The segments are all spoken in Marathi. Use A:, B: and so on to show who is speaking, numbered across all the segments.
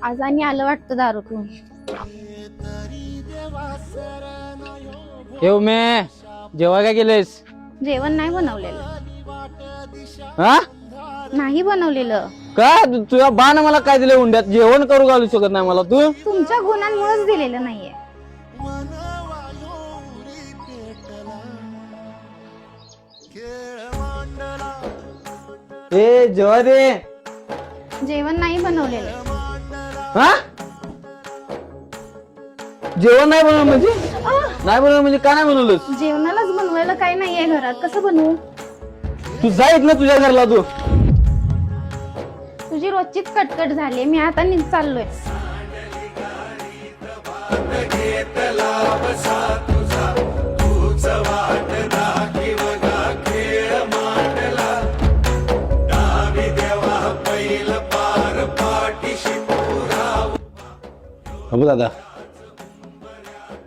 A: आज आणि आलं वाटतं दारूतून.
B: येऊ मे जेव्हा काय केलेस?
A: जेवण नाही बनवलेलं.
B: हा
A: नाही बनवलेलं.
B: का तुझ्या बाण मला काय दिलं उंड्यात? जेवण करू घालू शकत नाही मला तू?
A: तुमच्या गुणांमुळेच दिलेलं नाहीये.
B: ए जेव्हा दे.
A: जेवण नाही बनवलेलं.
B: हा जेवण नाही बनवलं म्हणजे? नाही बनवलं म्हणजे का नाही बनवलंस?
A: जेवणालाच बनवायला काही नाहीये घरात, कसं बनवू?
B: तू जाईत ना तुझ्या घरला तू.
A: तुझी रोजचीच कटकट झाली, मी आता चाललोय.
C: अबो दादा,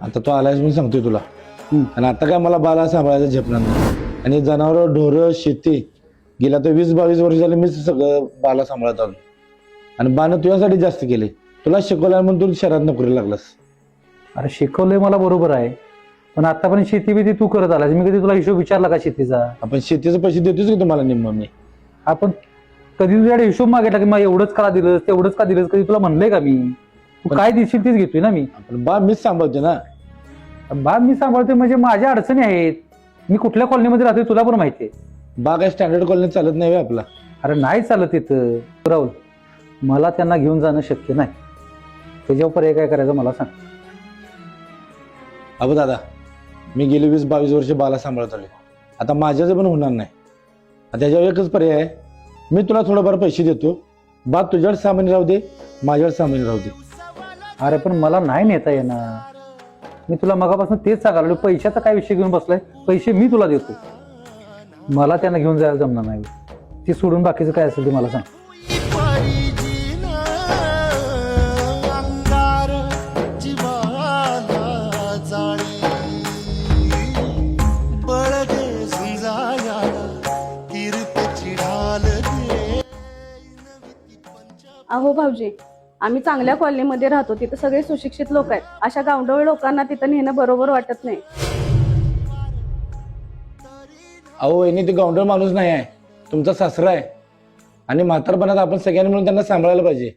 C: आता तू आलायस मी सांगतोय तुला. आणि आता काय मला बाला सांभाळायचं झेपणार नाही. आणि जनावर ढोरं शेती गेल्या तर 20-22 वर्ष झाले मीच सगळं बाला सांभाळत आलो. आणि बानं तुझ्यासाठी जास्त केले. तुला शिकवलं म्हणून तू शहरात नोकरी लागलास.
D: अरे शिकवलंय मला बरोबर आहे, पण आतापर्यंत शेती बिती तू करत आलास. मी कधी तुला हिशोब विचारला का शेतीचा?
C: आपण शेतीचे पैसे देतोच की तुम्हाला निम्म मी.
D: आपण कधी तुझ्याकडे हिशोब मागितला की मग एवढंच का दिलंस तेवढंच का दिलंस? कधी तुला म्हणलंय का मी? तू काय देशील तीच घेतोय ना मी.
C: आपण बा मीच सांभाळते ना.
D: बा मी सांभाळतोय म्हणजे माझ्या अडचणी आहेत. मी कुठल्या कॉलनीमध्ये राहतोय तुला पण माहिती आहे.
C: बा काय स्टँडर्ड कॉलनी चालत नाही व्हय आपला?
D: अरे नाही चालत इथं राहुल. मला त्यांना घेऊन जाणं शक्य नाही. त्याच्यावर पर्याय काय करायचं मला सांग.
C: अबो दादा, मी गेली 20-22 वर्ष बाला सांभाळत आले. आता माझ्याचं पण होणार नाही. त्याच्यावर एकच पर्याय आहे. मी तुला थोडंफार पैसे देतो. बा तुझ्यावर सामान्य राहू दे, माझ्यावर सामान्य राहू दे.
D: अरे पण मला नाही नेता येणार. मी तुला मगापासून तेच सांगायला, पैशाचा काय विषय घेऊन बसलाय? पैसे मी तुला देतो. मला त्यांना घेऊन जायला जमणार नाही. ती सोडून बाकीचं काय असेल ते मला सांग.
E: अहो भाऊजी, आम्ही चांगल्या कॉलनीमध्ये राहतो. तिथं सगळे सुशिक्षित लोक आहेत. अशा गावडोळ लोकांना तिथं नेणं बरोबर वाटत नाही.
C: अहो वहिनी, ते गावंढळ माणूस नाही आहे, तुमचा सासरा आहे. आणि म्हातारपणात आपण सगळ्यांनी मिळून त्यांना सांभाळायला पाहिजे.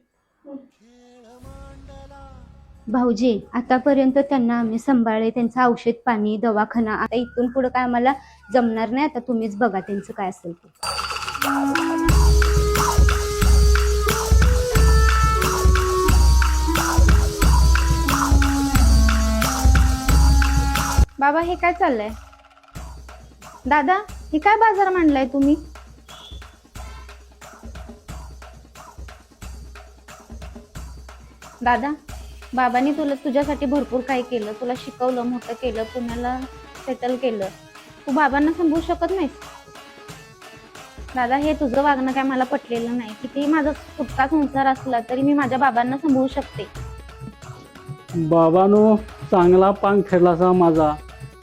A: भाऊजी, आतापर्यंत त्यांना आम्ही सांभाळले. त्यांचं औषध पाणी, दवाखाना. आता इथून पुढे काय आम्हाला जमणार नाही. आता तुम्हीच बघा त्यांचं काय असेल ते. बाबा, हे काय चाललंय? दादा, हे काय बाजार मांडलाय तुम्ही? दादा, बाबांनी तुझ्यासाठी भरपूर काही केलं. तुला शिकवलं, मोठं केलं, पुण्याला सेटल केलं. तू बाबांना सांभाळू शकत नाहीस? दादा, हे तुझं वागणं काय मला पटलेलं नाही. किती माझा सुटका संसार असला तरी मी माझ्या बाबांना सांभाळू शकते.
F: बाबांनो, चांगला पांग फिरलासा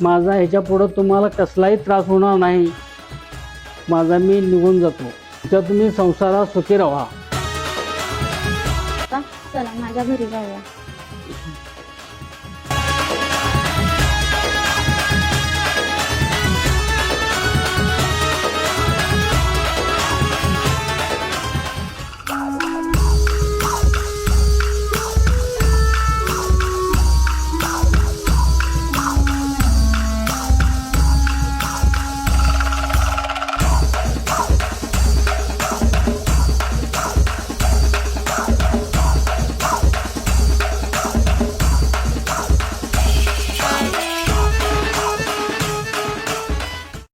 F: माझा ह्याच्या पुढं तुम्हाला कसलाही त्रास होणार नाही. माझा मी निघून जातो. त्या तुम्ही संसारात सुखी राहा.
A: चला माझ्या घरी जाऊया.